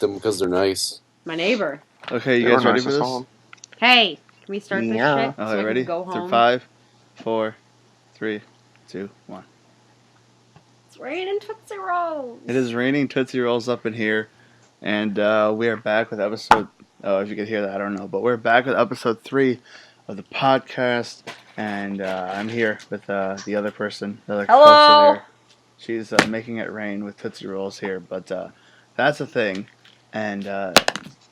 them because they're nice. My neighbor. Okay, you guys ready for this? Hey, can we start this shit so Okay, I ready? can go home? Through 5, 4, 3, 2, 1. It's raining Tootsie Rolls. It is raining Tootsie Rolls up in here, and we are back with episode. Oh, if you could hear that, I don't know, but we're back with episode 3 of the podcast, and I'm here with the other person, the other Hello. here. She's making it rain with Tootsie Rolls here, but that's a thing, and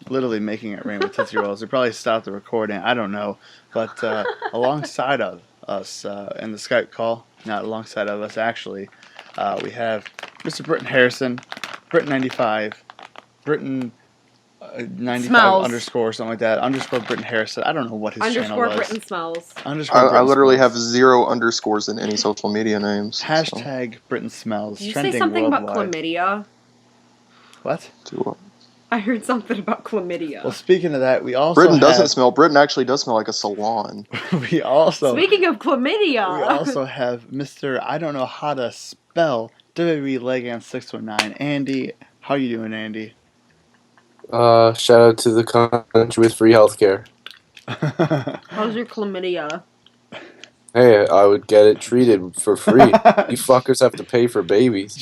literally making it rain with Tootsie Rolls. They probably stopped the recording, I don't know, but alongside of us in the Skype call, not alongside of us actually, we have Mr. Brittin Harrison, Brittin95, Brittin 95 Smells. underscore something like that, underscore Brittin Harrison. I don't know what his channel was. Brittin Smells. I literally have 0 underscores in any social media names. Hashtag so. Brittin Smells. Did you trending say something worldwide. about chlamydia? What? I heard something about chlamydia. Well, speaking of that, we also Brittin doesn't smell. Brittin actually does smell like a salon. we also. Speaking of chlamydia. We also have Mr. I don't know how to spell WWE Legend 619 Andy. How you doing, Andy? Shout out to the country with free healthcare. How's your chlamydia? Hey, I would get it treated for free. You fuckers have to pay for babies.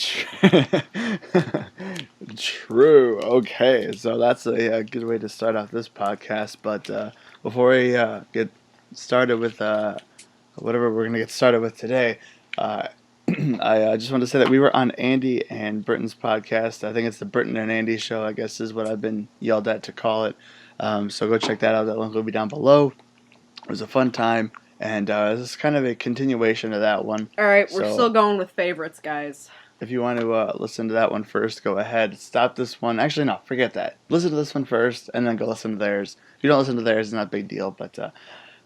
True. Okay, so that's a good way to start off this podcast. But before we get started with whatever we're going to get started with today, I just want to say that we were on Andy and Brittin's podcast. I think it's the Brittin and Andy show, I guess is what I've been yelled at to call it. So go check that out. That link will be down below. It was a fun time. And this is kind of a continuation of that one. All right, we're still going with favorites, guys. If you want to listen to that one first, go ahead. Stop this one. Actually, no, forget that. Listen to this one first, and then go listen to theirs. If you don't listen to theirs, it's not a big deal. But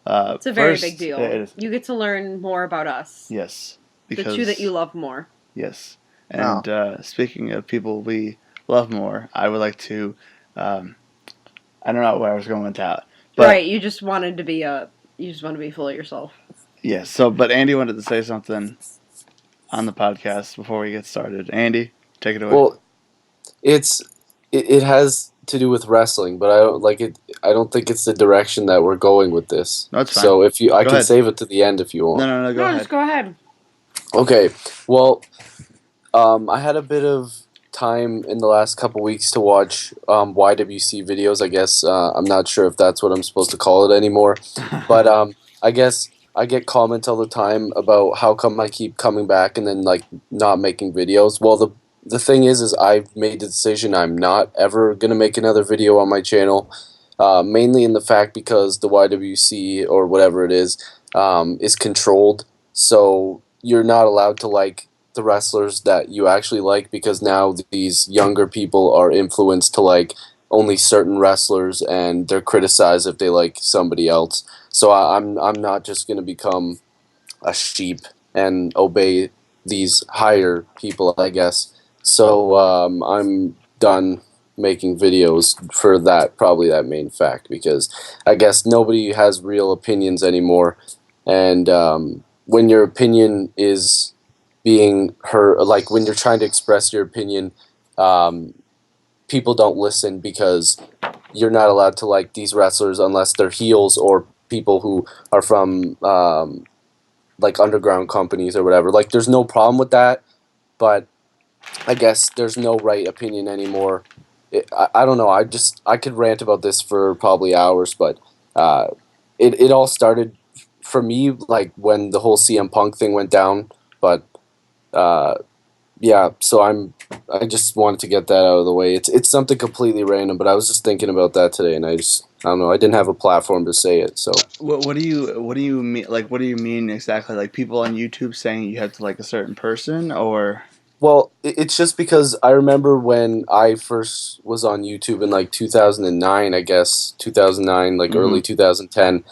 it's a very big deal. It is. You get to learn more about us. Yes. The two that you love more. Yes. And speaking of people we love more, I would like to... I don't know where I was going with that. But, right, you just wanted to be You just want to be full of yourself. Yeah, so, but Andy wanted to say something on the podcast before we get started. Andy, take it away. Well, it has to do with wrestling, but I don't like it. I don't think it's the direction that we're going with this. No, it's fine. So if you, I go can ahead. save it to the end if you want. No, go ahead. Just go ahead. Okay, well, I had a bit of time in the last couple weeks to watch YWC videos. I guess I'm not sure if that's what I'm supposed to call it anymore, but I guess I get comments all the time about how come I keep coming back and then like not making videos. Well, the thing is I've made the decision I'm not ever gonna make another video on my channel, mainly in the fact because the YWC or whatever it is controlled, so you're not allowed to like the wrestlers that you actually like because now these younger people are influenced to like only certain wrestlers and they're criticized if they like somebody else. So I'm not just going to become a sheep and obey these higher people, I guess. So I'm done making videos for probably that main fact, because I guess nobody has real opinions anymore, and when your opinion is being heard, like when you're trying to express your opinion, people don't listen because you're not allowed to like these wrestlers unless they're heels or people who are from like underground companies or whatever. Like there's no problem with that, but I guess there's no right opinion anymore. I don't know. I could rant about this for probably hours, but it all started for me like when the whole CM Punk thing went down, but yeah, so I just wanted to get that out of the way. It's something completely random, but I was just thinking about that today, and I don't know, I didn't have a platform to say it. So what do you mean? Like, what do you mean exactly? Like people on YouTube saying you have to like a certain person, or? Well, it's just because I remember when I first was on YouTube in like 2009, I guess 2009, like early 2010.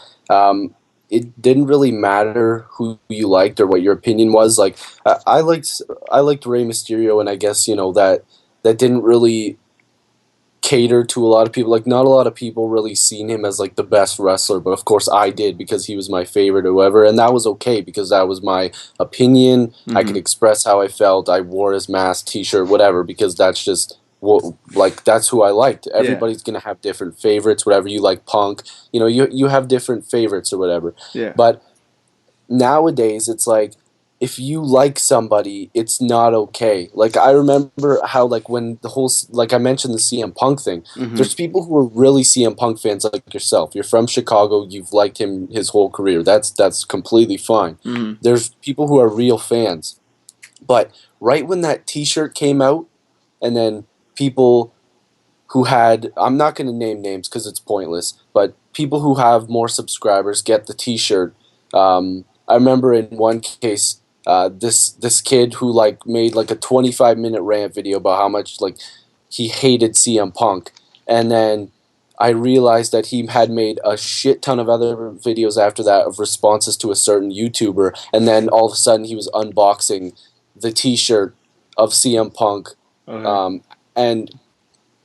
It didn't really matter who you liked or what your opinion was. Like I liked Rey Mysterio, and I guess that didn't really cater to a lot of people. Like, not a lot of people really seen him as like the best wrestler, but of course I did because he was my favorite or whatever, and that was okay because that was my opinion. I could express how I felt. I wore his mask, t-shirt, whatever, because that's just like that's who I liked. Yeah. Everybody's gonna have different favorites. Whatever you like, punk. You know, you have different favorites or whatever. Yeah. But nowadays, it's like if you like somebody, it's not okay. Like I remember how like when the whole like I mentioned the CM Punk thing. Mm-hmm. There's people who are really CM Punk fans like yourself. You're from Chicago. You've liked him his whole career. That's completely fine. Mm-hmm. There's people who are real fans. But right when that T-shirt came out, and then people who had, I'm not going to name names because it's pointless, but people who have more subscribers get the T-shirt. I remember in one case, this kid who like made like a 25-minute rant video about how much like he hated CM Punk, and then I realized that he had made a shit ton of other videos after that of responses to a certain YouTuber, and then all of a sudden he was unboxing the T-shirt of CM Punk, Okay. and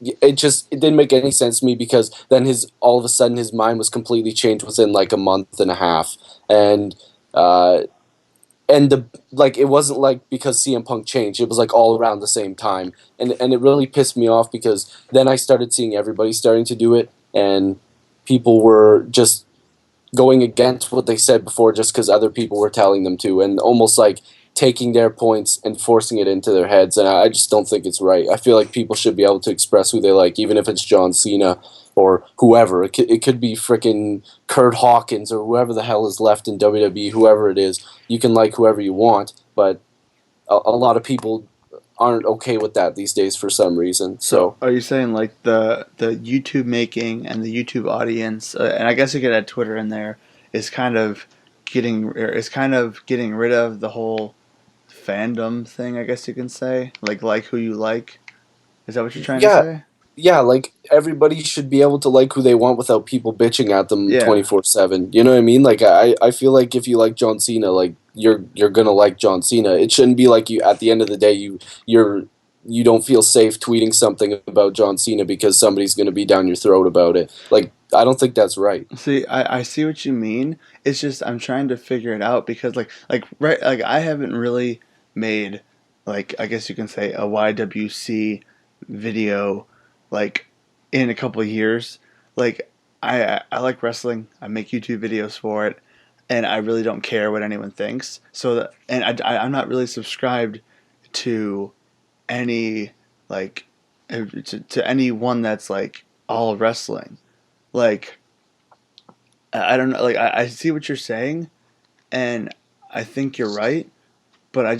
it didn't make any sense to me because then all of a sudden his mind was completely changed within like a month and a half, and uh, the like it wasn't like because CM Punk changed, it was like all around the same time, and it really pissed me off because then I started seeing everybody starting to do it, and people were just going against what they said before just because other people were telling them to, and almost like taking their points and forcing it into their heads. And I just don't think it's right. I feel like people should be able to express who they like, even if it's John Cena or whoever. It could be freaking Kurt Hawkins or whoever the hell is left in WWE, whoever it is. You can like whoever you want, but a lot of people aren't okay with that these days for some reason. So are you saying like the YouTube making and the YouTube audience, and I guess you could add Twitter in there, is kind of getting rid of the whole fandom thing? I guess you can say like who you like. Is that what you're trying to yeah, say? yeah, like everybody should be able to like who they want without people bitching at them Yeah. 24/7. You know what I mean? Like I feel like if you like John Cena, like you're gonna like John Cena. It shouldn't be like you at the end of the day you don't feel safe tweeting something about John Cena because somebody's gonna be down your throat about it. Like I don't think that's right. See, I see what you mean. It's just I'm trying to figure it out because like I haven't really made, like, I guess you can say, a YWC video like in a couple of years. Like I like wrestling. I make YouTube videos for it, and I really don't care what anyone thinks. So I'm not really subscribed to any, like, to anyone that's like all wrestling. Like, I don't know. Like, I see what you're saying, and I think you're right, but I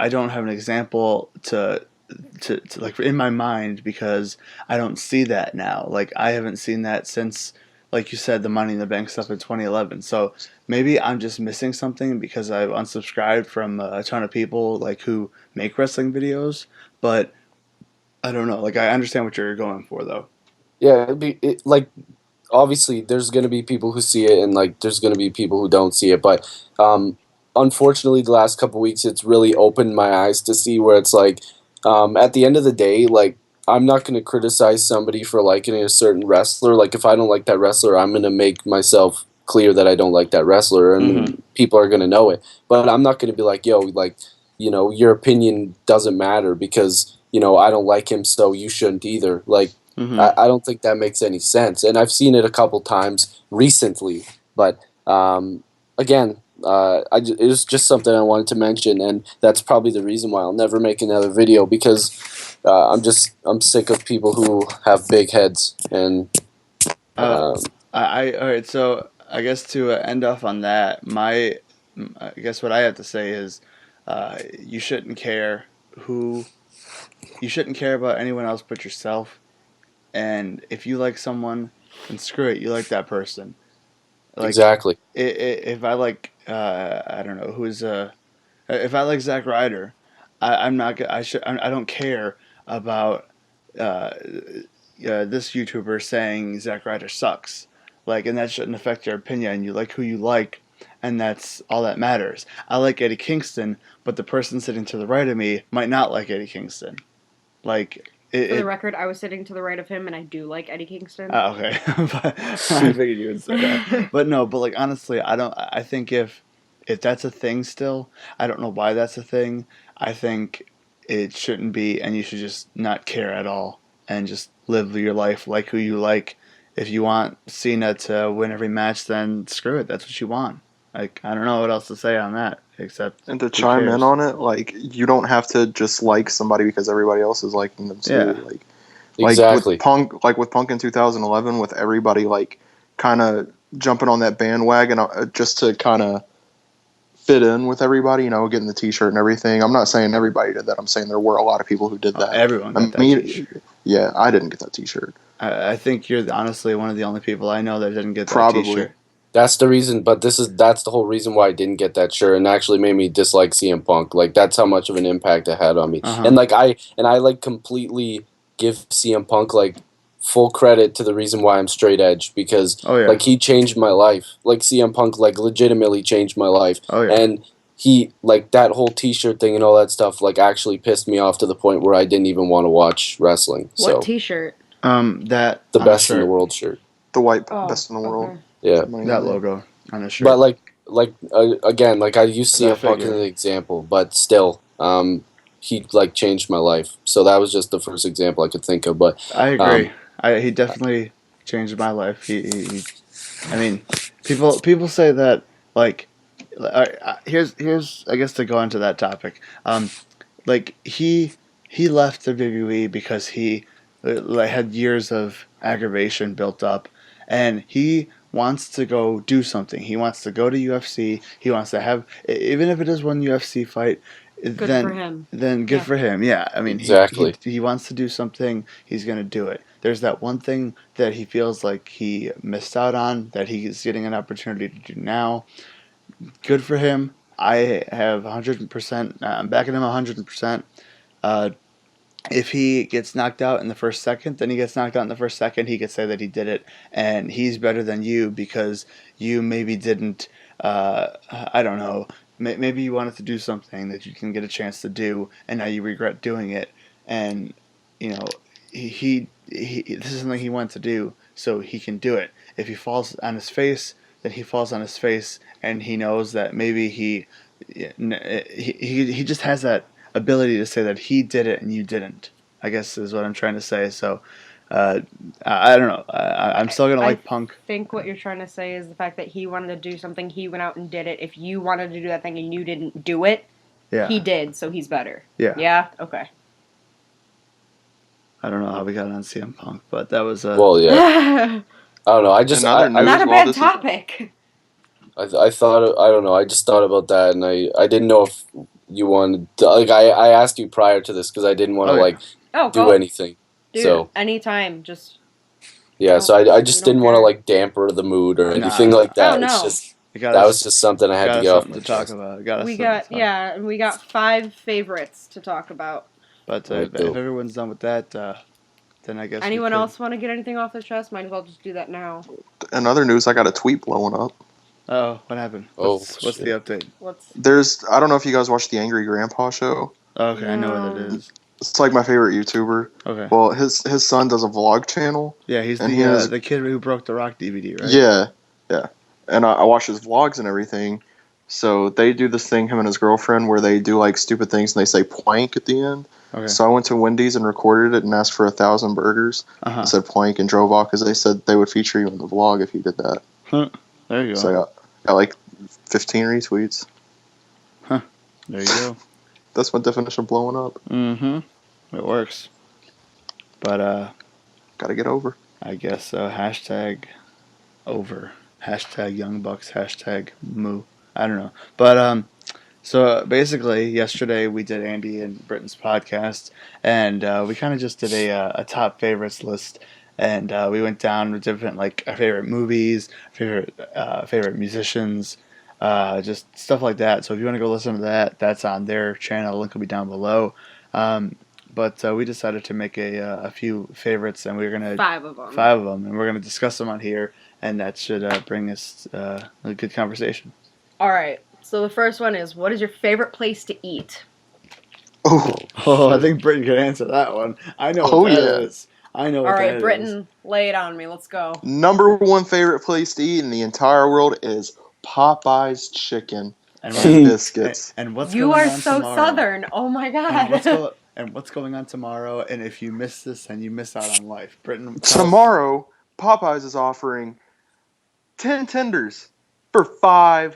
don't have an example to like in my mind because I don't see that now. Like, I haven't seen that since, like you said, the Money in the Bank stuff in 2011. So maybe I'm just missing something because I've unsubscribed from a ton of people like who make wrestling videos. But I don't know. Like, I understand what you're going for, though. Yeah, like obviously there's going to be people who see it and like there's going to be people who don't see it, but unfortunately the last couple weeks it's really opened my eyes to see where it's like at the end of the day, like I'm not going to criticize somebody for liking a certain wrestler. Like if I don't like that wrestler, I'm going to make myself clear that I don't like that wrestler, and people are going to know it, but I'm not going to be like, yo, like, you know, your opinion doesn't matter because, you know, I don't like him, so you shouldn't either. Like I don't think that makes any sense. And I've seen it a couple times recently. But again, it was just something I wanted to mention. And that's probably the reason why I'll never make another video because I'm sick of people who have big heads. And All right. So I guess to end off on that, I guess what I have to say is, you shouldn't care who, you shouldn't care about anyone else but yourself. And if you like someone, then screw it, you like that person. Like, exactly. if I like, I don't know who's if I like Zack Ryder, I'm not. I don't care about this YouTuber saying Zack Ryder sucks. Like, and that shouldn't affect your opinion. You like who you like, and that's all that matters. I like Eddie Kingston, but the person sitting to the right of me might not like Eddie Kingston. Like, for the record, I was sitting to the right of him, and I do like Eddie Kingston. Okay, but I figured you would say that. But no, but like honestly, I don't. I think if that's a thing still, I don't know why that's a thing. I think it shouldn't be, and you should just not care at all. and just live your life like who you like. If you want Cena to win every match, then screw it. That's what you want. Like, I don't know what else to say on that except. And to who chime cares? in on it, like you don't have to just like somebody because everybody else is liking them too. Yeah. Exactly. With Punk in 2011, with everybody like kind of jumping on that bandwagon just to kind of fit in with everybody, getting the T-shirt and everything. I'm not saying everybody did that. I'm saying there were a lot of people who did that. Everyone got that T-shirt. Yeah, I didn't get that T-shirt. I think you're honestly one of the only people I know that didn't get that Probably. T-shirt. That's the reason, but that's the whole reason why I didn't get that shirt, and actually made me dislike CM Punk. Like, that's how much of an impact it had on me. And I like completely give CM Punk like full credit to the reason why I'm straight edge, because like he changed my life. Like CM Punk like legitimately changed my life. And he like that whole T-shirt thing and all that stuff like actually pissed me off to the point where I didn't even want to watch wrestling. What T-shirt? The best in the world shirt. The white best in the world. Okay. Yeah, that logo on the shirt. But again, like I use CM Punk as an example, but still, he like changed my life. So that was just the first example I could think of. But I agree. He definitely changed my life. He I mean, people say that like, here's I guess to go into that topic. Like he left the WWE because he had years of aggravation built up, and he wants to go do something. He wants to go to UFC. He wants to have, even if it is one UFC fight, good for him. Then good for him. Yeah, I mean, exactly. He wants to do something. He's gonna do it. There's that one thing that he feels like he missed out on that he's getting an opportunity to do now. Good for him. I have 100%. I'm backing him 100%. If he gets knocked out in the first second, then he gets knocked out in the first second. He could say that he did it, and he's better than you because you maybe didn't. I don't know. Maybe you wanted to do something that you can get a chance to do, and now you regret doing it. And he this is something he wants to do, so he can do it. If he falls on his face, then he falls on his face, and he knows that maybe he just has that ability to say that he did it and you didn't, I guess is what I'm trying to say. So I don't know. I'm still going to like Punk. I think what you're trying to say is the fact that he wanted to do something, he went out and did it. If you wanted to do that thing and you didn't do it, he did, so he's better. Yeah. Yeah? Okay. I don't know how we got on CM Punk, but that was well, yeah. I don't know. I just not a bad topic. I thought, I don't know. I just thought about that, and I didn't know if you wanted to, like, I asked you prior to this because I didn't want to do anything. Dude, so anytime, just so I just didn't want to like damper the mood or anything like that. Oh, no. It's just that was just something I had to get off my chest. We got 5 favorites to talk about. But if everyone's done with that, then I guess anyone else want to get anything off their chest? Might as well just do that now. In other news, I got a tweet blowing up. Oh, what happened? What's the update? I don't know if you guys watch the Angry Grandpa show. Okay, I know what that is. It's like my favorite YouTuber. Okay. Well, his son does a vlog channel. Yeah, he's the kid who broke the Rock DVD, right? Yeah. And I watch his vlogs and everything. So they do this thing, him and his girlfriend, where they do like stupid things and they say plank at the end. Okay. So I went to Wendy's and recorded it and asked for 1,000 burgers. I said plank and drove off because they said they would feature you in the vlog if you did that. Huh. There you go. So I got like 15 retweets. Huh. There you go. That's my definition of blowing up. Mm-hmm. It works. But, gotta get over. I guess so. Hashtag over. Hashtag Young Bucks. Hashtag moo. I don't know. But, so basically, yesterday we did Andy and Brittin's podcast, and we kind of just did a top favorites list. And we went down with different, like, our favorite movies, favorite musicians, just stuff like that. So if you want to go listen to that, that's on their channel. The link will be down below. But we decided to make a few favorites, and we're going to... 5 of them. 5 of them, and we're going to discuss them on here, and that should bring us a good conversation. All right. So the first one is, what is your favorite place to eat? Oh, I think Brittin can answer that one. I know what that is. I know what that is. All right, Brittin, lay it on me. Let's go. Number 1 favorite place to eat in the entire world is Popeye's chicken and biscuits. And what's you going are on so tomorrow? Southern. Oh my God. and what's going on tomorrow. And if you miss this, then you miss out on life. Brittin, Tomorrow, Popeyes is offering 10 tenders for $5.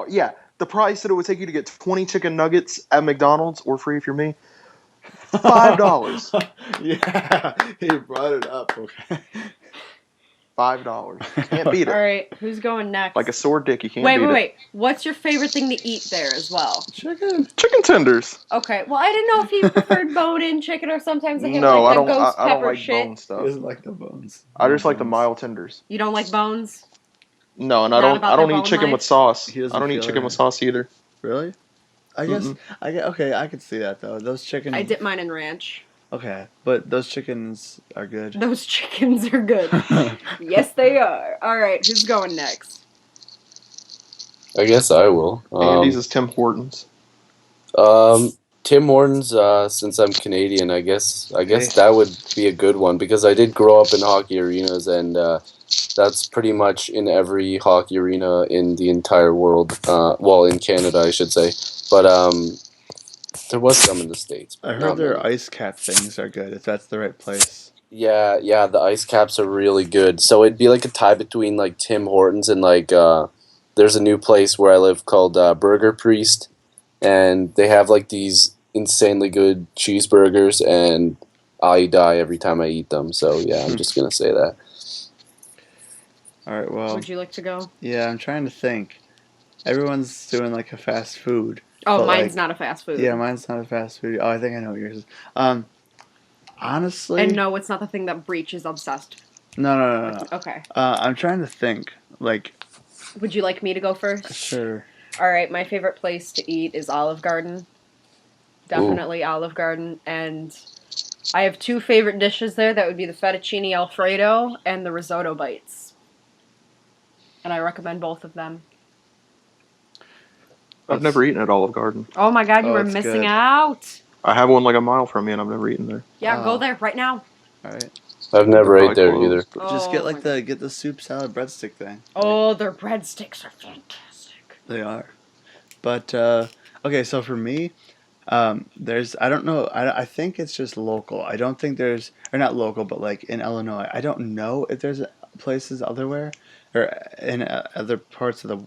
Yeah, the price that it would take you to get 20 chicken nuggets at McDonald's, or free if you're me, $5. Yeah, he brought it up. Okay. $5. Can't beat All it. right, who's going next? Like a sore dick, you can't wait, beat wait, it. wait. What's your favorite thing to eat there as well? Chicken. Chicken tenders. Okay, well, I didn't know if you preferred bone-in chicken or sometimes they have No, like I the don't. ghost I don't pepper like shit. bone He stuff. doesn't like the bones. I just like the bones. mild tenders. You don't like bones? No, and Not I don't. about I don't their eat bone chicken life? with sauce. He doesn't I don't eat feel chicken it. with sauce either. Really? I guess. Okay, I could see that though. Those chickens. I dip mine in ranch. Okay, but those chickens are good. Those chickens are good. Yes, they are. All right, who's going next? I guess I will. Andy's is Tim Hortons. Tim Hortons. Since I'm Canadian, I guess Hey. that would be a good one because I did grow up in hockey arenas, and that's pretty much in every hockey arena in the entire world. Well, in Canada, I should say, but there was some in the States. I But heard not their many. ice cap things are good if that's the right place. Yeah, the ice caps are really good. So it'd be like a tie between like Tim Hortons and like there's a new place where I live called Burger Priest, and they have like these insanely good cheeseburgers, and I die every time I eat them. So yeah, I'm just gonna say that. All right, well, Would you like to go? yeah, I'm trying to think. Everyone's doing like a fast food. Oh, but, mine's like, not a fast food. Yeah, mine's not a fast food. Oh, I think I know what yours is. Honestly, And no, it's not the thing that Breach is obsessed. no. Okay. I'm trying to think. Like, Would you like me to go first? sure. All right, my favorite place to eat is Olive Garden. Definitely Olive Garden. And I have two favorite dishes there. That would be the fettuccine alfredo and the risotto bites. And I recommend both of them. I've never eaten at Olive Garden. Oh my god, you Oh, were it's missing good. out. I have one like a mile from me, and I've never eaten there. Yeah, Oh. go there right now. All right. I've never They're ate there probably either. closed, but- Just Oh get my like God. the soup salad breadstick thing. Oh, their breadsticks are fantastic. They are. But okay, so for me, there's I don't know. I think it's just local. I don't think there's or not local, but like in Illinois. I don't know if there's places elsewhere or in other parts of the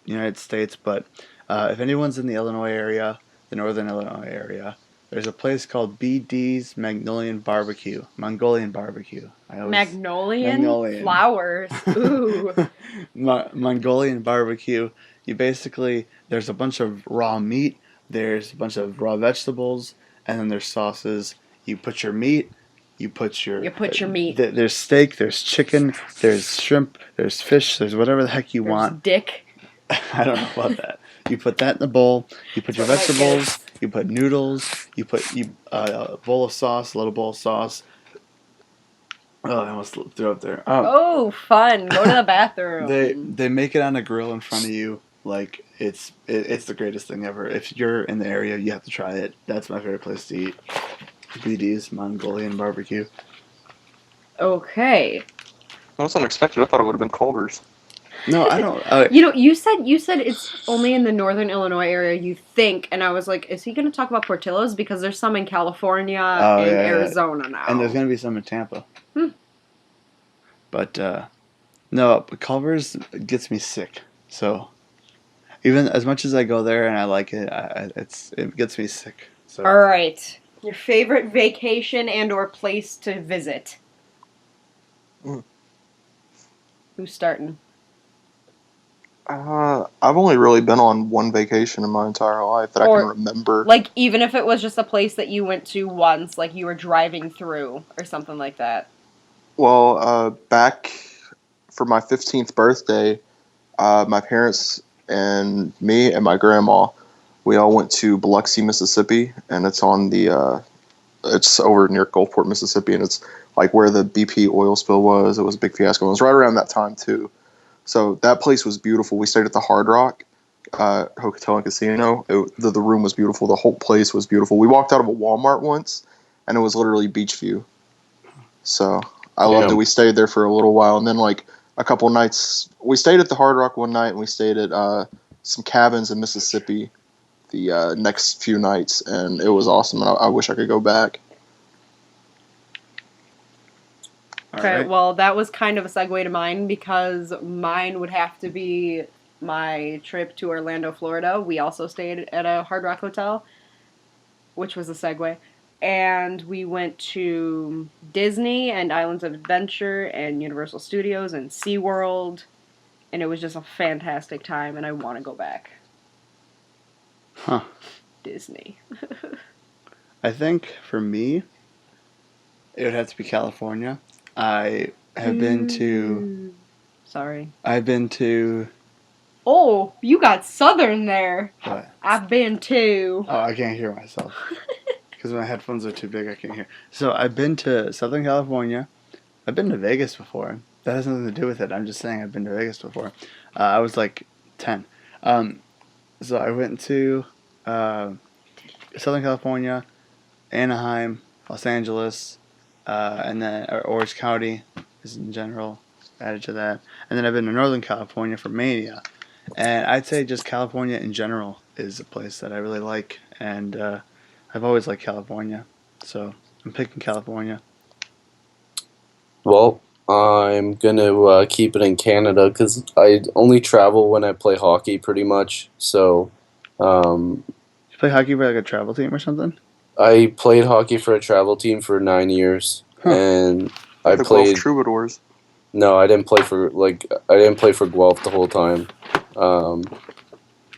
United States. But if anyone's in the Illinois area, the northern Illinois area, there's a place called BD's Mongolian Barbecue. Magnolian flowers. Ooh. Mongolian barbecue. You basically there's a bunch of raw meat, there's a bunch of raw vegetables, and then there's sauces. You put your meat, you put your meat. There's steak, there's chicken, there's shrimp, there's fish, there's whatever the heck you There's want. dick. I don't know about that. You put that in the bowl. You put your That's what I vegetables. You put noodles. You put a bowl of sauce, a little bowl of sauce. Oh, I almost threw up there. Oh, fun. Go to the bathroom. They make it on a grill in front of you. Like it's the greatest thing ever. If you're in the area, you have to try it. That's my favorite place to eat. BD's Mongolian barbecue. Okay. That was unexpected. I thought it would have been Culver's. No, I don't. You know, you said it's only in the northern Illinois area, you think, and I was like, is he going to talk about Portillo's? Because there's some in California and Arizona now. And there's going to be some in Tampa. But, no, Culver's gets me sick. So, even as much as I go there and I like it, it gets me sick. So. All right. Your favorite vacation and or place to visit? Who's starting? I've only really been on one vacation in my entire life that I can remember. Like, even if it was just a place that you went to once, like you were driving through or something like that. Well, back for my 15th birthday, my parents and me and my grandma, we all went to Biloxi, Mississippi, and it's on the, it's over near Gulfport, Mississippi, and it's like where the BP oil spill was. It was a big fiasco. It was right around that time, too. So that place was beautiful. We stayed at the Hard Rock Hotel and Casino. The room was beautiful. The whole place was beautiful. We walked out of a Walmart once, and it was literally beach view. So I loved it. We stayed there for a little while, and then like a couple nights, we stayed at the Hard Rock one night, and we stayed at some cabins in Mississippi the next few nights, and it was awesome. And I wish I could go back. Okay, Alright. well, that was kind of a segue to mine because mine would have to be my trip to Orlando, Florida. We also stayed at a Hard Rock Hotel, which was a segue. And we went to Disney and Islands of Adventure and Universal Studios and SeaWorld. And it was just a fantastic time, and I want to go back. Huh. Disney. I think for me, it would have to be California. I have been to. Sorry. I've been to. Oh, you got Southern there. What? I've been to. Oh, I can't hear myself because my headphones are too big. I can't hear. So I've been to Southern California. I've been to Vegas before. That has nothing to do with it. I'm just saying I've been to Vegas before. I was like 10. So I went to Southern California, Anaheim, Los Angeles, and then Orange County is in general added to that. And then I've been to Northern California for Mania. And I'd say just California in general is a place that I really like. And I've always liked California. So I'm picking California. Well, I'm gonna keep it in Canada because I only travel when I play hockey, pretty much. So, You play hockey for like a travel team or something? I played hockey for a travel team for 9 years, Huh. and I The Guelph played. Troubadours. No, I didn't play for I didn't play for Guelph the whole time. Um,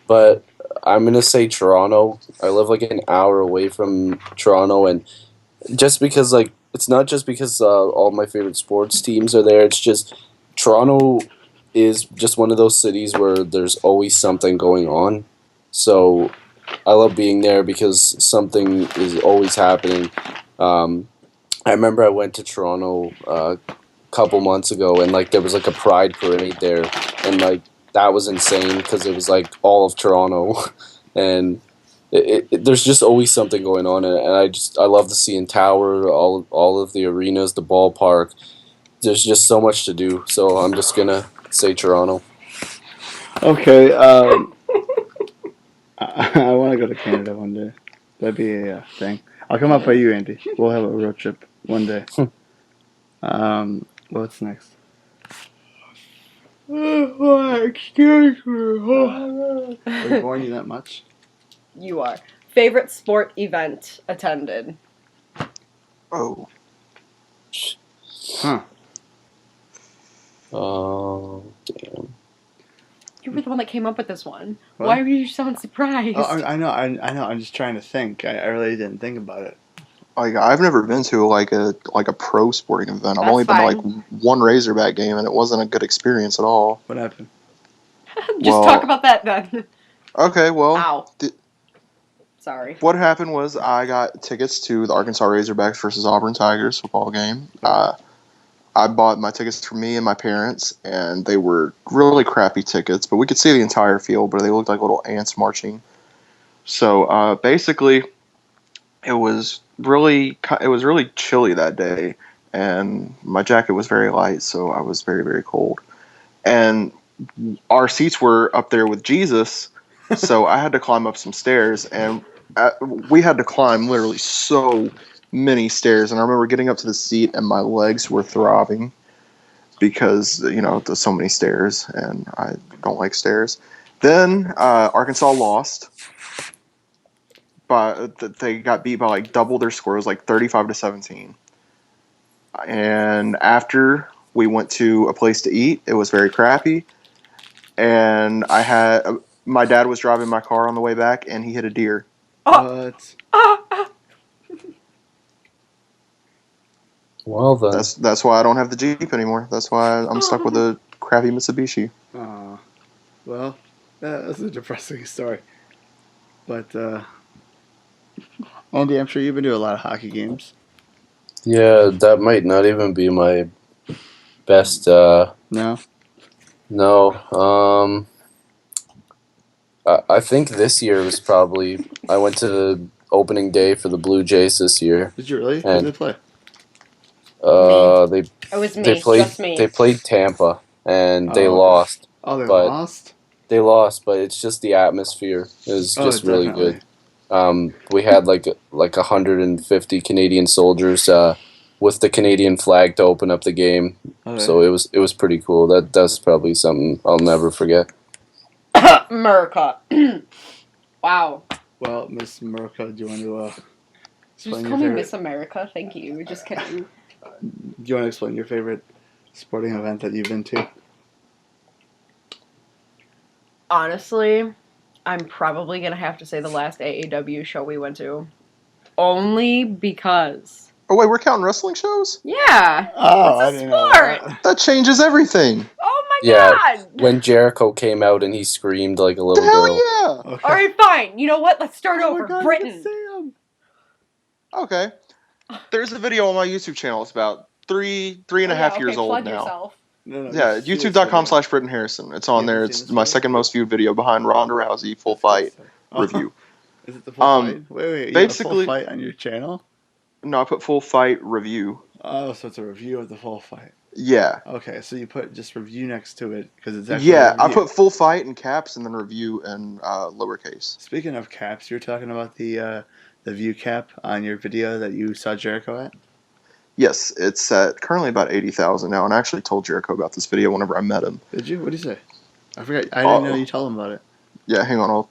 but I'm gonna say Toronto. I live like an hour away from Toronto, and just because it's not just because all my favorite sports teams are there. It's just Toronto is just one of those cities where there's always something going on. So I love being there because something is always happening. I remember I went to Toronto a couple months ago, and like there was like a Pride parade there, and like that was insane because it was like all of Toronto, and there's just always something going on, and I love the CN Tower, all of the arenas, the ballpark. There's just so much to do, so I'm just gonna say Toronto. Okay. I want to go to Canada one day. That'd be a thing. I'll come up by you, Andy. We'll have a road trip one day. What's next? Excuse me. Are we boring you that much? You are. Favorite sport event attended? Oh, Huh. Oh, damn. You were the one that came up with this one. What? Why were you sound surprised? Oh, I know. I know. I'm just trying to think. I really didn't think about it. like I've never been to like a pro sporting event. I've That's only been to like fine. one Razorback game, and it wasn't a good experience at all. What happened? Just well- talk about that then. Okay, well, Ow. di- Sorry. what happened was I got tickets to the Arkansas Razorbacks versus Auburn Tigers football game. I bought my tickets for me and my parents, and they were really crappy tickets, but we could see the entire field, but they looked like little ants marching. So basically, it was really chilly that day, and my jacket was very light, so I was very, very cold. And our seats were up there with Jesus, so I had to climb up some stairs, and we had to climb literally so many stairs. And I remember getting up to the seat, and my legs were throbbing because there's so many stairs, and I don't like stairs. Then Arkansas lost. But they got beat by like double their score. It was like 35-17. And after we went to a place to eat, it was very crappy. And my dad was driving my car on the way back, and he hit a deer. Oh. What? Well then, That's why I don't have the Jeep anymore. That's why I'm stuck with a crappy Mitsubishi. Well, that's a depressing story. But Andy, I'm sure you've been to a lot of hockey games. yeah, that might not even be my best. No. No. I think this year was probably. I went to the opening day for the Blue Jays this year. Did you really? Who And- did they play? They It was me. they played Just me. they played Tampa and they Oh, okay. lost. Oh, they But- lost. They lost, but it's just the atmosphere. It was Oh, just really definitely. good. We had like 150 Canadian soldiers with the Canadian flag to open up the game, Okay. so it was pretty cool. That's probably something I'll never forget. America. Wow. Well, Miss Murka, do you want to Just explain call your me favorite? Miss America. Thank you. Just kidding. Do you want to explain your favorite sporting event that you've been to? Honestly, I'm probably gonna have to say the last AAW show we went to. Only because. Oh wait, we're counting wrestling shows? Yeah. Oh, I It's a didn't know sport. that. That changes everything. Oh my Yeah, god. when Jericho came out and he screamed like a The little hell girl. yeah! Okay. Alright, fine. You know what? Let's start Oh my over. God, you can Brittin. see him. Okay. There's a video on my YouTube channel. It's about three and a half years old plug now. yourself. No, Yeah, you see this youtube.com/Brittin Harrison. It's on You haven't there. seen It's this my video? second most viewed video behind Ronda Rousey full fight review. Is it the full Um, fight? Wait, you have a full basically- fight on your channel? No, I put full fight review. Oh, so it's a review of the full fight. Yeah. Okay, so you put just review next to it because it's actually Yeah, a I review. put full fight in caps and then review in lowercase. Speaking of caps, you're talking about the view cap on your video that you saw Jericho at? Yes, it's at currently about 80,000 now, and I actually told Jericho about this video whenever I met him. Did you? What did you say? I forgot. I didn't know you told him about it. Yeah, hang on.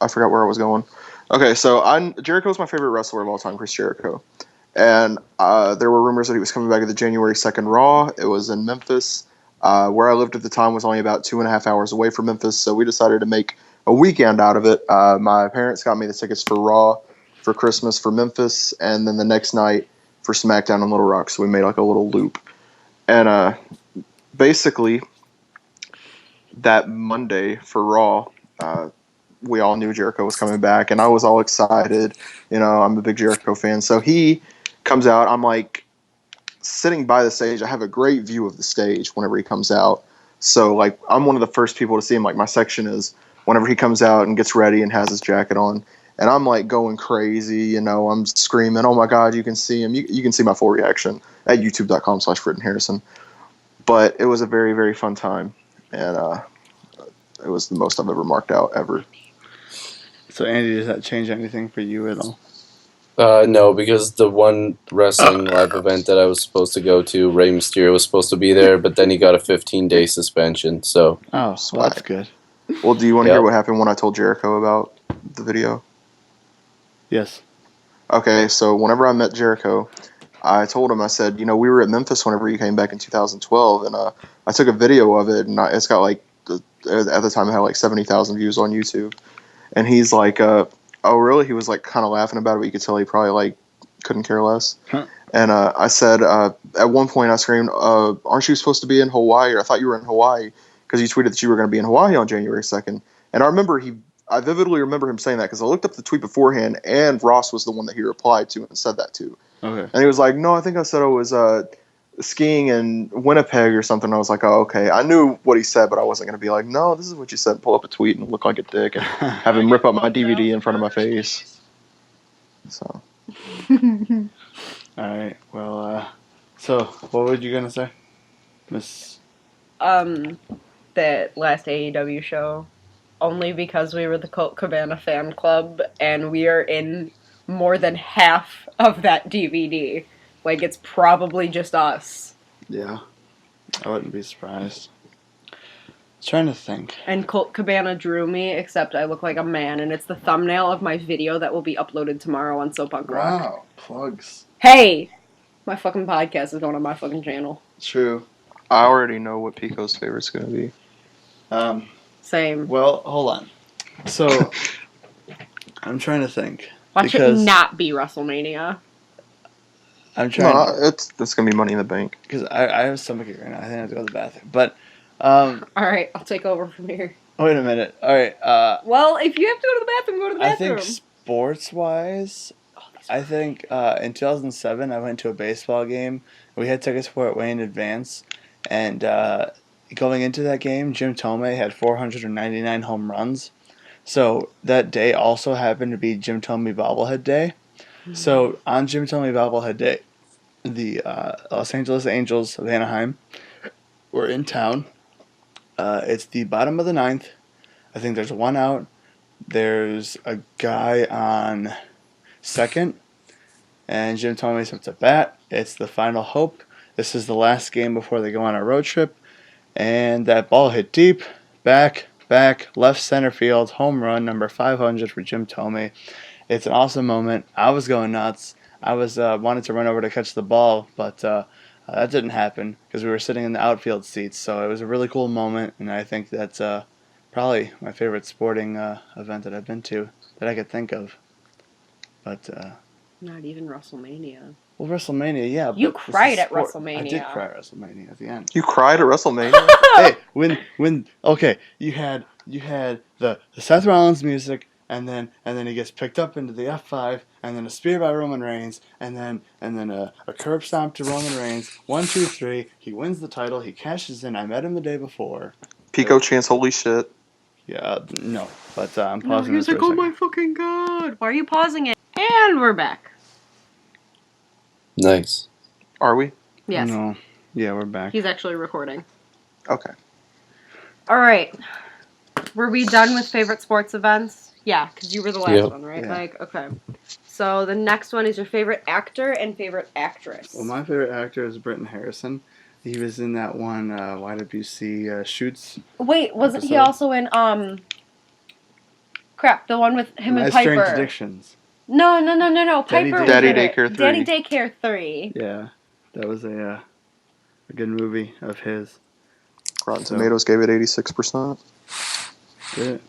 I forgot where I was going. Okay, so Jericho's my favorite wrestler of all time, Chris Jericho. And there were rumors that he was coming back at the January 2nd Raw. It was in Memphis. Where I lived at the time was only about 2.5 hours away from Memphis, so we decided to make a weekend out of it. My parents got me the tickets for Raw for Christmas for Memphis, and then the next night for SmackDown in Little Rock, so we made like a little loop. And basically, that Monday for Raw, we all knew Jericho was coming back, and I was all excited. You know, I'm a big Jericho fan. So he comes out. I'm like sitting by the stage. I have a great view of the stage whenever he comes out. So like I'm one of the first people to see him. Like my section is whenever he comes out and gets ready and has his jacket on. And I'm like going crazy, you know, I'm screaming, oh my God, you can see him. You can see my full reaction at youtube.com/Brittin Harrison. But it was a very, very fun time. And it was the most I've ever marked out ever. So, Andy, does that change anything for you at all? No, because the one wrestling live event that I was supposed to go to, Rey Mysterio was supposed to be there, but then he got a 15-day suspension. So Oh, well, that's good. Well, do you want to hear Yep. what happened when I told Jericho about the video? Yes. Okay, so whenever I met Jericho, I told him, I said, you know, we were at Memphis whenever you came back in 2012, and I took a video of it, and it's got like, at the time it had like 70,000 views on YouTube. And he's like, oh, really? He was like kind of laughing about it, but you could tell he probably like couldn't care less. Huh. And I said, at one point I screamed, aren't you supposed to be in Hawaii? Or I thought you were in Hawaii because you tweeted that you were going to be in Hawaii on January 2nd. And I vividly remember him saying that because I looked up the tweet beforehand, and Ross was the one that he replied to and said that to. Okay. And he was like, no, I think I said I was skiing in Winnipeg or something. I was like, oh, okay. I knew what he said, but I wasn't going to be like, no, this is what you said. Pull up a tweet and look like a dick and have him rip up my DVD in front of my face. So. All right. Well, so what were you going to say? Miss. That last AEW show. Only because we were the Colt Cabana fan club, and we are in more than half of that DVD. Like, it's probably just us. Yeah. I wouldn't be surprised. Trying to think. And Colt Cabana drew me, except I look like a man, and it's the thumbnail of my video that will be uploaded tomorrow on So Punk Rock. Wow. Plugs. Hey! My fucking podcast is going on my fucking channel. True. I already know what Pico's favorite's going to be. Same. Well, hold on. So, I'm trying to think. Watch because it not be WrestleMania. I'm trying No, it's going to be Money in the Bank. because I have a stomachache right now. I think I have to go to the bathroom. But, Alright, I'll take over from here. wait a minute. All right. Well, if you have to go to the bathroom, go to the I bathroom. think sports-wise, I think in 2007 I went to a baseball game. We had tickets for it way in advance, and going into that game, Jim Tomei had 499 home runs. So that day also happened to be Jim Tomei bobblehead day. So on Jim Tomei bobblehead day, the Los Angeles Angels of Anaheim were in town, It's the bottom of the ninth. I think there's one out. There's a guy on second, and Jim Thome up to bat. It's the final hope. This is the last game before they go on a road trip, and that ball hit deep, back, left center field, home run, number 500 for Jim Thome. It's an awesome moment. I was going nuts. I was wanted to run over to catch the ball, but that didn't happen because we were sitting in the outfield seats. So it was a really cool moment, and I think that's probably my favorite sporting event that I've been to that I could think of. But Not even WrestleMania. well, WrestleMania, yeah. You but cried at sport. WrestleMania. I did cry at WrestleMania at the end. You cried at WrestleMania? Hey, when okay, you had the Seth Rollins music, and then he gets picked up into the F5, and then a spear by Roman Reigns, and then a curb stomp to Roman Reigns. 1, 2, 3. He wins the title. He cashes in. I met him the day before. Pico chants holy shit. Yeah, no, but I'm No, pausing he this was for a like, oh second. my fucking god. Why are you pausing it? And we're back. Nice. Are we? Yes. No, yeah, we're back. He's actually recording. Okay. All right. Were we done with favorite sports events? Yeah, because you were the last Yep. one, right? Yeah. Like, okay. So the next one is your favorite actor and favorite actress. Well, my favorite actor is Brittin Harrison. He was in that one YWC Shoots. Wait, wasn't he episode. also in crap, the one with him and My Piper? Strange Addictions. No. Daddy Piper was Daddy in it. Daycare 3. Daddy Daycare 3. Yeah, that was a good movie of his. Rotten So- Tomatoes gave it 86%. Did it?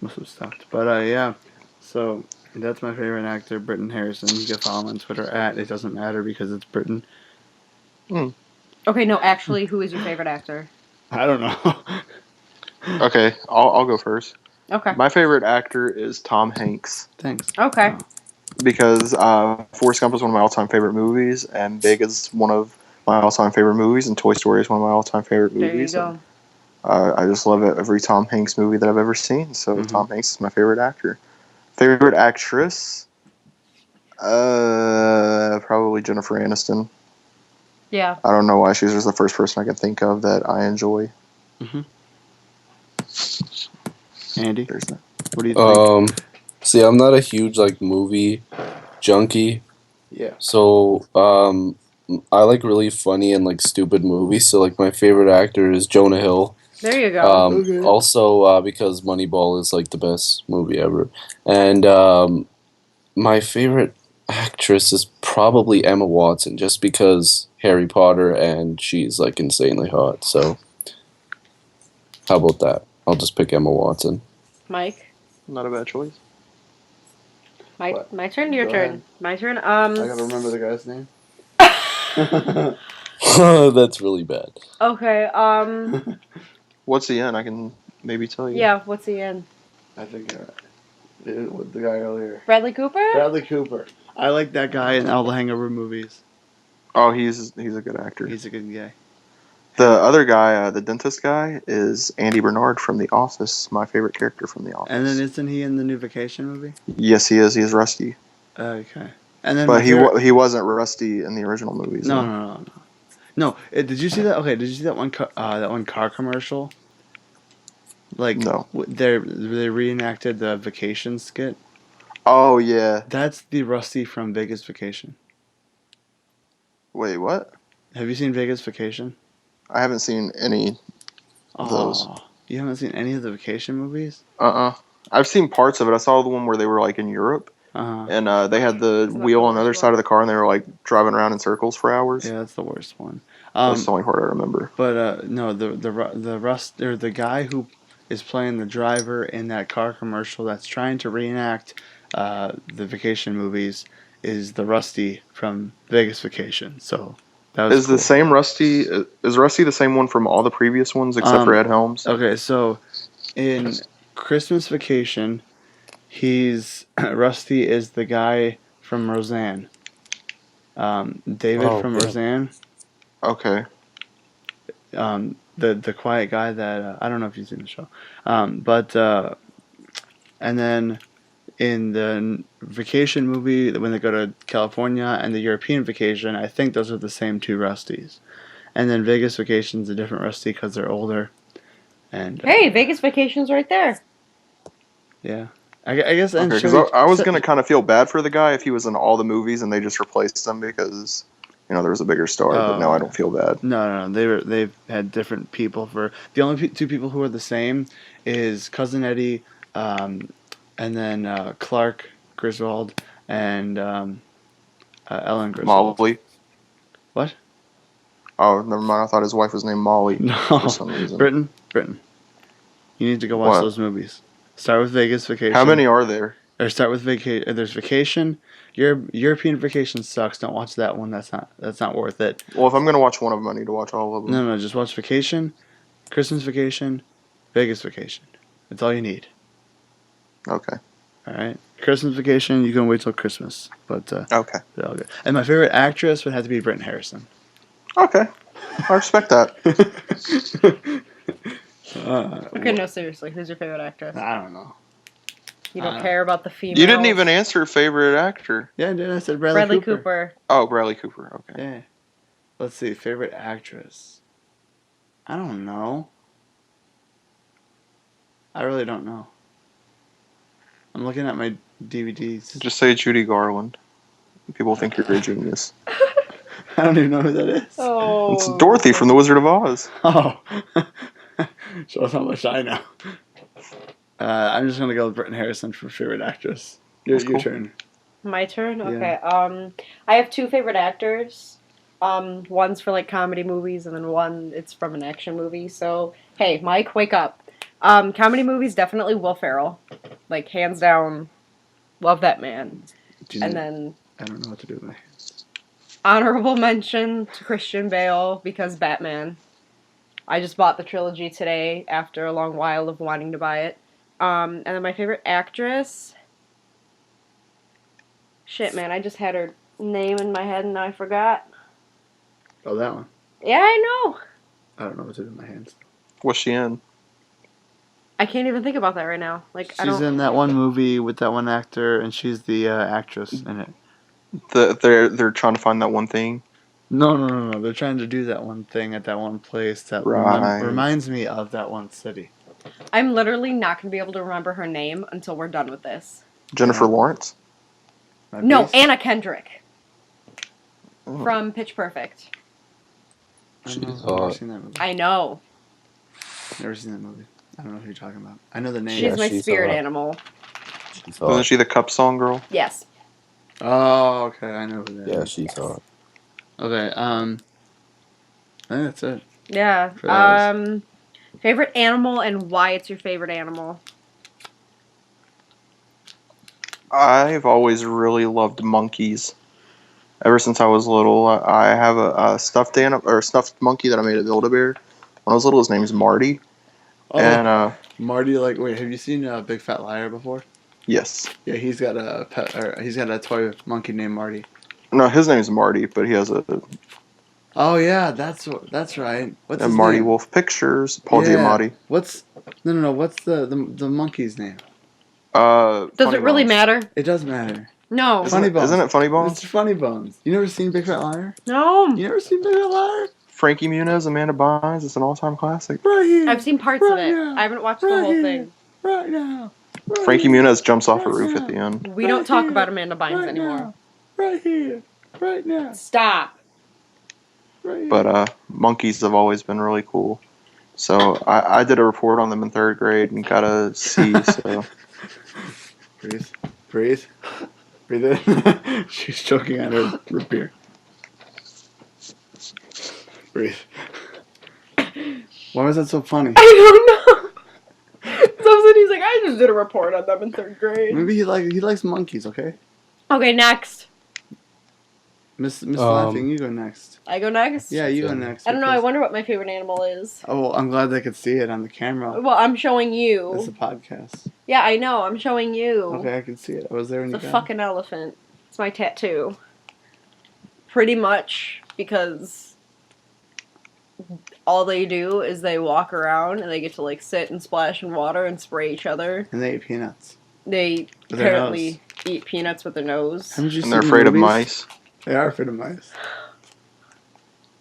Must have stopped. But yeah, so that's my favorite actor, Brittin Harrison. You can follow him on Twitter at It Doesn't Matter because it's Brittin. Okay, no, actually, who is your favorite actor? I don't know. Okay, I'll go first. Okay. My favorite actor is Tom Hanks Thanks. Okay. Oh. because Forrest Gump is one of my all-time favorite movies, and Big is one of my all-time favorite movies, and Toy Story is one of my all-time favorite There you movies. go. And, I just love every Tom Hanks movie that I've ever seen. So Mhm. Tom Hanks is my favorite actor. Favorite actress? Probably Jennifer Aniston. Yeah. I don't know why she's just the first person I can think of that I enjoy. Andy, There's that. what do you think? See, I'm not a huge like movie junkie, Yeah. so I like really funny and like stupid movies. So like my favorite actor is Jonah Hill. There you go. Okay. Also because Moneyball is like the best movie ever, and my favorite actress is probably Emma Watson, just because Harry Potter and she's like insanely hot. So how about that? I'll just pick Emma Watson. Mike? Not a bad choice. What? My turn, your Go turn. ahead. My turn. I gotta remember the guy's name. That's really bad. Okay, What's he in? I can maybe tell you. yeah, what's he in? I think with the guy earlier. Bradley Cooper? Bradley Cooper. I like that guy in all the Hangover movies. Oh, he's a good actor. He's a good guy. The other guy, the dentist guy, is Andy Bernard from The Office. My favorite character from The Office. And then isn't he in the new Vacation movie? Yes, he is. He is Rusty. Okay. And then But my favorite- he wasn't Rusty in the original movies. No. No, did you see that? Okay, did you see that one car commercial? Like No. they reenacted the Vacation skit. Oh yeah. That's the Rusty from Vegas Vacation. Wait, what? Have you seen Vegas Vacation? I haven't seen any. Those. You haven't seen any of the Vacation movies? I've seen parts of it. I saw the one where they were like in Europe, Uh-huh. and they had the Isn't that wheel the on the other worst side of the car, and they were like driving around in circles for hours. Yeah, that's the worst one. That's the only part I remember. But no, the guy who is playing the driver in that car commercial that's trying to reenact the Vacation movies is the Rusty from Vegas Vacation. So that was Is cool. the same Rusty? Is Rusty the same one from all the previous ones except for Ed Helms? Okay, so in Christmas Vacation, he's Rusty is the guy from Roseanne. David Oh, from yeah. Roseanne. Okay. The quiet guy that I don't know if you've seen the show, and then in the Vacation movie when they go to California and the European Vacation, I think those are the same two Rusties, And then Vegas Vacation's a different Rusty because they're older. And Hey, Vegas Vacation's right there. yeah, I guess. Okay, And because I was gonna kind of feel bad for the guy if he was in all the movies and they just replaced him because there was a bigger star. But now I don't feel bad. No, they've had different people for the only two people who are the same is Cousin Eddie, and then Clark Griswold and Ellen Griswold. Molly. What? Oh, never mind. I thought his wife was named Molly No, for some reason. Brittin. You need to go watch those movies. Start with Vegas Vacation. How many are there? Or start with Vacation. There's Vacation. European Vacation sucks. Don't watch that one. That's not worth it. Well, if I'm gonna watch one of them, I need to watch all of them. No, just watch Vacation, Christmas Vacation, Vegas Vacation. That's all you need. Okay. All right. Christmas Vacation, you can wait till Christmas, but Okay. they're all good. And my favorite actress would have to be Britton Harrison. Okay. I respect that. Okay, no, seriously. Who's your favorite actress? I don't know. You don't care about the female. You didn't even answer favorite actor. Yeah, I did. I said Bradley Cooper. Oh, Bradley Cooper. Okay. Yeah. Let's see. Favorite actress. I don't know. I really don't know. I'm looking at my DVDs. Just say Judy Garland. People think you're a genius. I don't even know who that is. Oh. It's Dorothy from The Wizard of Oz. Oh. Shows how much I know. I'm just gonna go with Britton Harrison for favorite actress. Your turn. My turn? Yeah. Okay. I have two favorite actors. One's for like comedy movies and then one it's from an action movie. So hey, Mike, wake up. Comedy movies, definitely Will Ferrell. Like hands down, love that man. And then I don't know what to do with my hands. Honorable mention to Christian Bale because Batman. I just bought the trilogy today after a long while of wanting to buy it. And then my favorite actress. Shit, man, I just had her name in my head and now I forgot. Oh, that one. Yeah, I know. I don't know what to do with my hands. What's she in? I can't even think about that right now. Like She's in that one movie with that one actor, and she's the actress in it. They're trying to find that one thing. No. They're trying to do that one thing at that one place that reminds me of that one city. I'm literally not going to be able to remember her name until we're done with this. Jennifer Lawrence? No, Anna Kendrick. From Pitch Perfect. I've never seen that movie. I know. Never seen that movie. I don't know who you're talking about. I know the name. She's my spirit animal. Wasn't she the Cup Song girl? Yes. Oh, okay. I know who that is. Yeah, she's hot. Okay, I think that's it. Yeah. Favorite animal and why it's your favorite animal? I've always really loved monkeys. Ever since I was little, I have a stuffed monkey that I made at Build-A-Bear. When I was little, his name's Marty. Oh, And Marty, wait, have you seen Big Fat Liar before? yes. Yeah, he's got a pet, or he's got a toy monkey named Marty. No, his name's Marty, but he has a. Oh yeah, that's right. What's his Marty name? Wolf Pictures, Paul Giamatti. What's no? What's the monkey's name? Does Funny it really Bones. matter? It does matter. No. Funny Bones. Isn't it Funny Bones? It's Funny Bones. You never seen Big Fat Liar? No. You never seen Big Fat Liar? Frankie Muniz, Amanda Bynes. It's an all-time classic. Right here. I've seen parts of it. Now. I haven't watched the Right whole here. thing. Right now. Right Frankie here. Muniz jumps off a Right roof now. at the end. We don't talk here. about Amanda Bynes Right anymore. now. Right here. Right now. Stop. Right here. But monkeys have always been really cool. So I did a report on them in 3rd grade and got a C. So Breathe in. She's choking on her root beer. Breathe. Why was that so funny? I don't know. Something he's like, I just did a report on them in 3rd grade. Maybe he likes monkeys. Okay. Okay, next. Miss Laughing, you go next. I go next? Yeah, you go next. I don't know. I because- wonder what my favorite animal is. Oh, well, I'm glad they could see it on the camera. Well, I'm showing It's you. a podcast. Yeah, I know. I'm showing you. Okay, I can see it. I was there when It's you a got it. fucking elephant. It's my tattoo. Pretty much because all they do is they walk around and they get to like sit and splash in water and spray each other. And they ate peanuts. They With their apparently eat peanuts with their nose. Haven't you and seen they're the afraid of movies? mice. They are afraid of mice.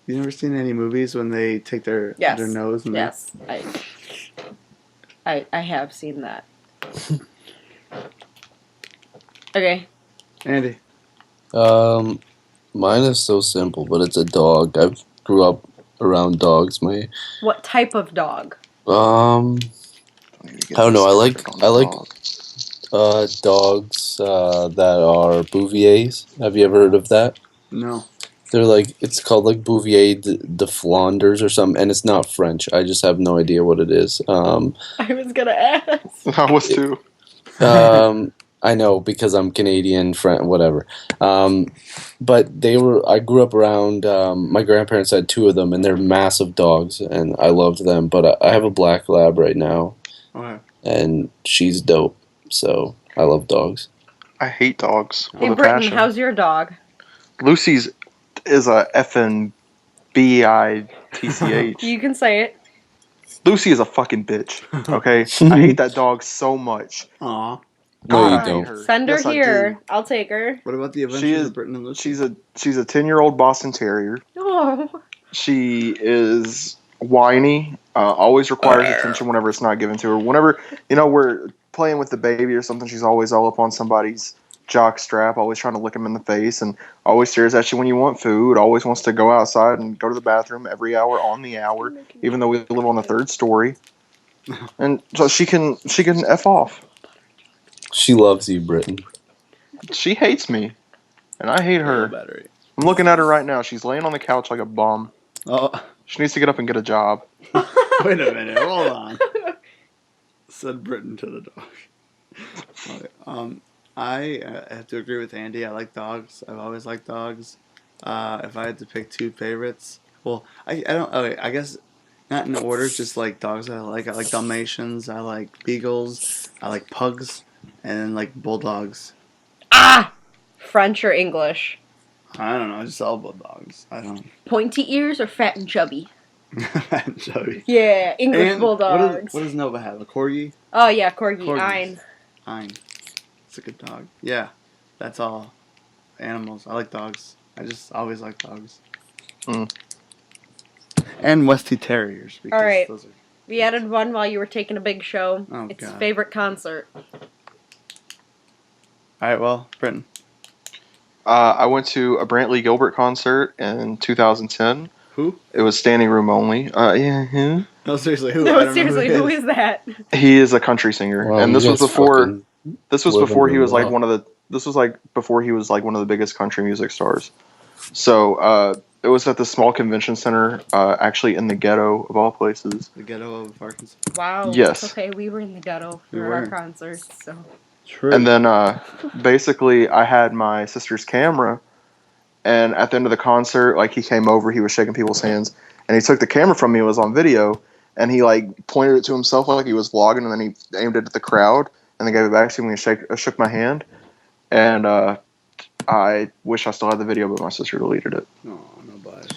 You never seen any movies when they take their Yes. nose and Yes, I have seen that. Okay. Andy. Mine is so simple, but it's a dog. I grew up around dogs. What type of dog? Um, I don't know. I like dogs that are Bouviers. Have you ever heard of that? No. They're like, it's called like Bouvier de Flanders or something, and it's not French. I just have no idea what it is. I was gonna ask. I was too. I know because I'm Canadian, whatever. But I grew up around, my grandparents had two of them, and they're massive dogs, and I loved them. But I have a black lab right now, Okay. and she's dope, so I love dogs. I hate dogs Hey, with a Britton, passion. how's your dog? Lucy's is a effing bitch. You can say it. Lucy is a fucking bitch. Okay, I hate that dog so much. Aw. No, God, you I hate don't. her. Send her Yes, I here. do. I'll take her. What about the She Adventures is. of Britton and Lucy? She's a 10-year-old Boston Terrier. Oh. She is whiny. Always requires attention whenever it's not given to her. Whenever we're playing with the baby or something, she's always all up on somebody's jock strap, always trying to lick him in the face, and always stares at you when you want food. Always wants to go outside and go to the bathroom every hour on the hour, even though we live on the third story. And so she can f off. She loves you, Britton. She hates me, and I hate her. Battery. I'm looking at her right now. She's laying on the couch like a bum. Oh, She needs to get up and get a job. wait a minute. Hold on. Said Britton to the dog. Okay. I have to agree with Andy. I like dogs. I've always liked dogs. If I had to pick two favorites, well, I don't. Okay, I guess not in order. Just like dogs that I like. I like Dalmatians. I like beagles. I like pugs, and then like bulldogs. Ah! French or English? I don't know. Just all bulldogs. I don't. Pointy ears or fat and chubby? Chubby. Yeah, English And bulldogs. what does Nova have? A corgi? Oh yeah, corgi. Corgis. Ein. Fine. It's a good dog. Yeah, that's all. Animals. I like dogs. I just always like dogs. Mm. And Westie Terriers. Because All right. those are... We added one while you were taking a big show. Oh, It's God. favorite concert. All right, well, Britton. I went to a Brantley Gilbert concert in 2010. Who? It was standing room only. Yeah, who? No, seriously, who? I No, don't seriously, know who is that? He is a country singer, Wow, and you this was guys before. fucking This was living before he it was like up. one of the. This was like before he was like one of the biggest country music stars. So it was at the small convention center, actually in the ghetto of all places. The ghetto of Arkansas. Wow. Yes. It's okay, we were in the ghetto We for our were. concerts, so. True. And then basically, I had my sister's camera, and at the end of the concert, like he came over, he was shaking people's hands, and he took the camera from me. It was on video, and he like pointed it to himself like he was vlogging, and then he aimed it at the crowd, and then gave it back to me and shook my hand. And I wish I still had the video, but my sister deleted it. Oh, no bias.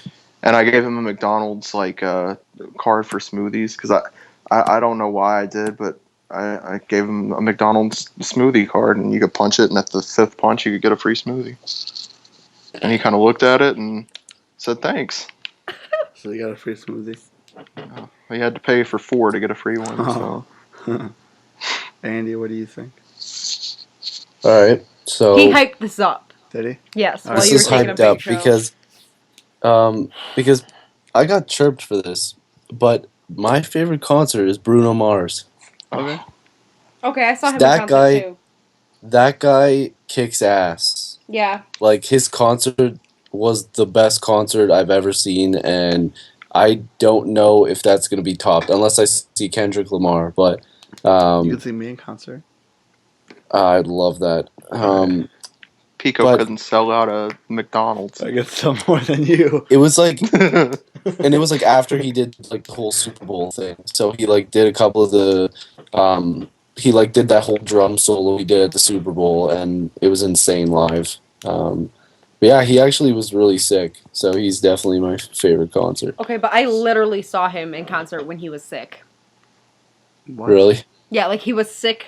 And I gave him a McDonald's like card for smoothies because I don't know why I did, but I gave him a McDonald's smoothie card, and you could punch it, and at the fifth punch, you could get a free smoothie. And he kind of looked at it and said thanks. So you got a free smoothie? He had to pay for 4 to get a free one. So. Andy, what do you think? All right, so He hyped this up. Did he? Yes, All while right. this you were is taking a hyped big up show. because I got chirped for this, but my favorite concert is Bruno Mars. Okay. Okay, I saw him That in concert guy- too. That guy kicks ass. Yeah. Like his concert was the best concert I've ever seen, and I don't know if that's gonna be topped unless I see Kendrick Lamar. But You can see me in concert. I'd love that. Pico But- couldn't sell out a McDonald's. I get some more than you. It was like, and it was like after he did like the whole Super Bowl thing. So he like did a couple of the, he like did that whole drum solo he did at the Super Bowl, and it was insane live. But yeah, he actually was really sick. So he's definitely my favorite concert. Okay, but I literally saw him in concert when he was sick. What? Really, Yeah, like he was sick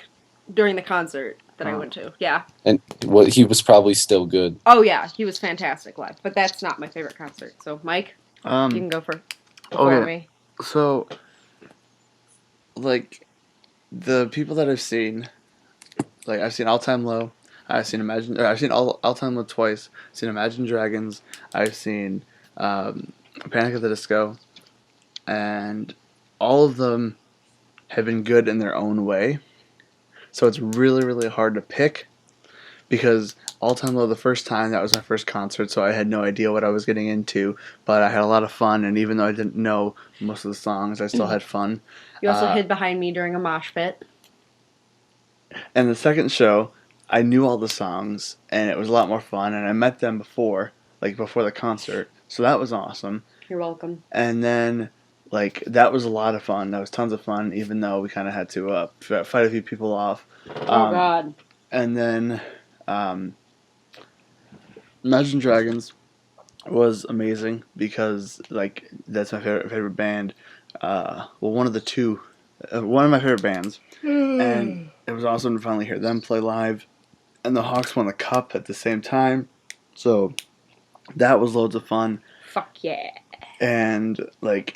during the concert that I Oh. went to. Yeah. and he was probably still good. Oh yeah, he was fantastic live. But that's not my favorite concert. So, Mike? You can go before Okay. me. So, like, the people that I've seen, like, I've seen All Time Low, I've seen All Time Low twice, I've seen Imagine Dragons, I've seen Panic at the Disco, and all of them have been good in their own way. So it's really, really hard to pick because All Time Low, the first time, that was my first concert, so I had no idea what I was getting into, but I had a lot of fun, and even though I didn't know most of the songs, I still had fun. You also hid behind me during a mosh pit. And the second show, I knew all the songs, and it was a lot more fun, and I met them before the concert, so that was awesome. You're welcome. And then, that was a lot of fun. That was tons of fun, even though we kind of had to fight a few people off. Oh, God. And then, Imagine Dragons was amazing because, that's my favorite band. One of my favorite bands. And it was awesome to finally hear them play live. And the Hawks won the cup at the same time. So that was loads of fun. Fuck yeah. And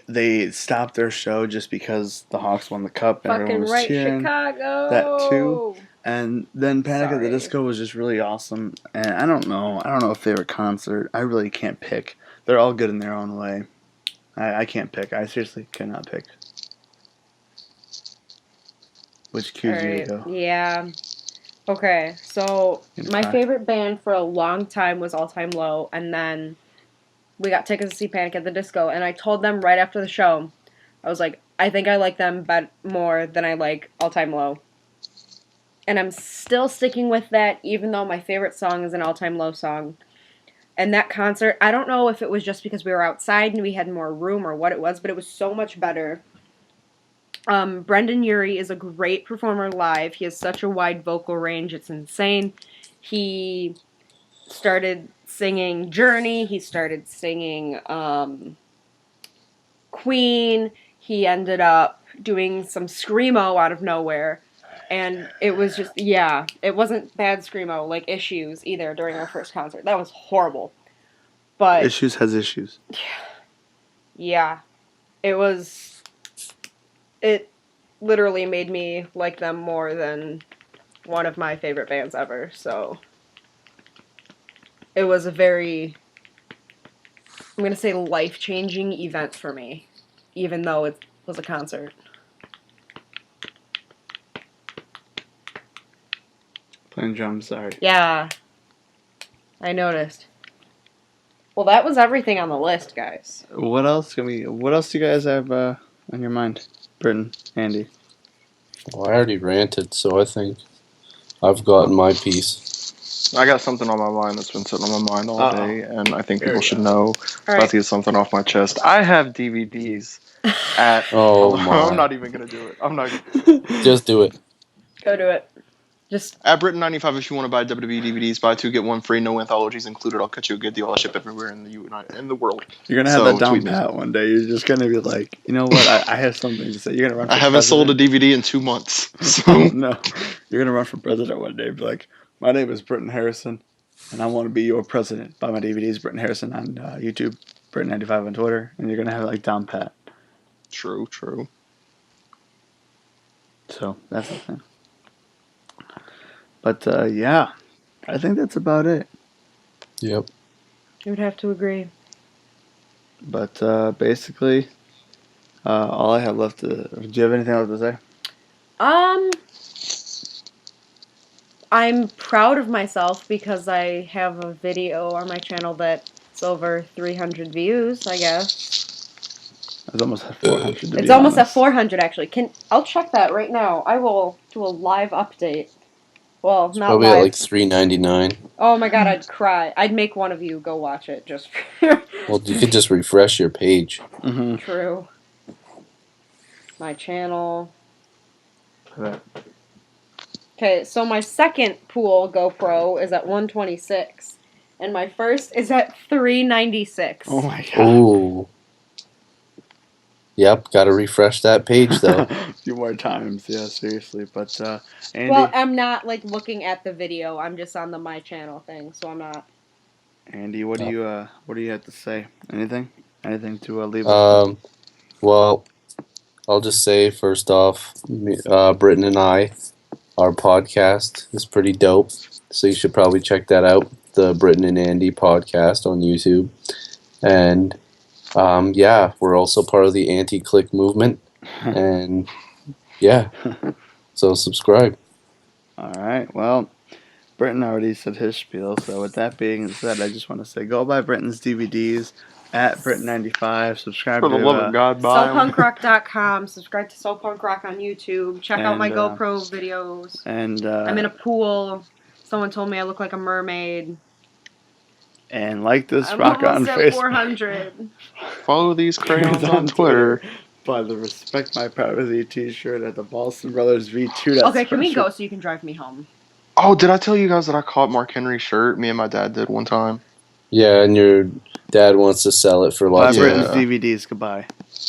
they stopped their show just because the Hawks won the cup and everyone Fucking was right, cheering. Chicago. That too. And then Panic at the Disco was just really awesome. And I don't know a favorite concert. I really can't pick. They're all good in their own way. I can't pick. I seriously cannot pick. Which cues you to go? Yeah. Okay, so my favorite band for a long time was All Time Low, and then we got tickets to see Panic at the Disco, and I told them right after the show, I was like, I think I like them more than I like All Time Low. And I'm still sticking with that, even though my favorite song is an All Time Low song. And that concert, I don't know if it was just because we were outside and we had more room or what it was, but it was so much better. Brendan Urie is a great performer live. He has such a wide vocal range, it's insane. He started singing Journey, he started singing Queen, he ended up doing some Screamo out of nowhere. And it was just, it wasn't bad Screamo, like Issues, either, during our first concert. That was horrible. But Issues has issues. Yeah. It literally made me like them more than one of my favorite bands ever, so it was a very, I'm going to say, life-changing event for me, even though it was a concert. Playing drums, sorry. Yeah, I noticed. Well, that was everything on the list, guys. What else do you guys have on your mind? Brittin, Andy. Well, I already ranted, so I think I've gotten my piece. I got something on my mind that's been sitting on my mind all day, and I think people should know. About to get something off my chest. I have DVDs at. Oh my! I'm not even gonna do it. I'm not. Just do it. Go do it. Just at Brittin95, if you want to buy WWE DVDs, buy 2 get 1 free, no anthologies included. I'll cut you a good deal. I'll ship everywhere in the world. You're gonna have that down pat one day. You're just gonna be like, you know what? I have something to say. You're gonna run. I haven't sold a DVD in 2 months. So. No, you're gonna run for president one day. And be like, my name is Brittin Harrison, and I want to be your president. Buy my DVDs, Brittin Harrison on YouTube, Brittin95 on Twitter, and you're gonna have it down pat. True. So that's the thing. But, I think that's about it. Yep. You would have to agree. But, basically, all I have left to... Do you have anything else to say? I'm proud of myself because I have a video on my channel that's over 300 views, I guess. It's almost at 400. It's almost at 400, actually. I'll check that right now. I will do a live update. Well, not probably live. at like $3.99. Oh my god, I'd cry. I'd make one of you go watch it just. Well, you could just refresh your page. Mm-hmm. True. My channel. Okay, so my second pool GoPro is at 126, and my first is at 396. Oh my god. Ooh. Yep, gotta refresh that page though. A few more times, yeah, seriously. But Andy. Well, I'm not looking at the video. I'm just on the my channel thing, so I'm not. Andy, what do you have to say? Anything? Anything to leave us with? Well, I'll just say first off, Brittin and I, our podcast is pretty dope, so you should probably check that out. The Brittin and Andy podcast on YouTube, and yeah, we're also part of the anti-click movement, and yeah, so subscribe. All right. Well, Britton already said his spiel, so with that being said, I just want to say go buy Britton's DVDs at Britton95. Subscribe For the to love of God, buy 'em. SoPunkRock.com. Subscribe to SoPunkRock on YouTube. Check out my And, GoPro videos. and I'm in a pool. Someone told me I look like a mermaid. and like this I'm rock on almost at Facebook. 400. Follow these crayons on Twitter. Buy the Respect My Privacy t-shirt at the Boston Brothers V2. That's Okay, can we special. go so you can drive me home? Oh, did I tell you guys that I caught Mark Henry's shirt? Me and my dad did one time. Yeah, and your dad wants to sell it for Buy lots Britton's of Yeah. DVDs. Goodbye.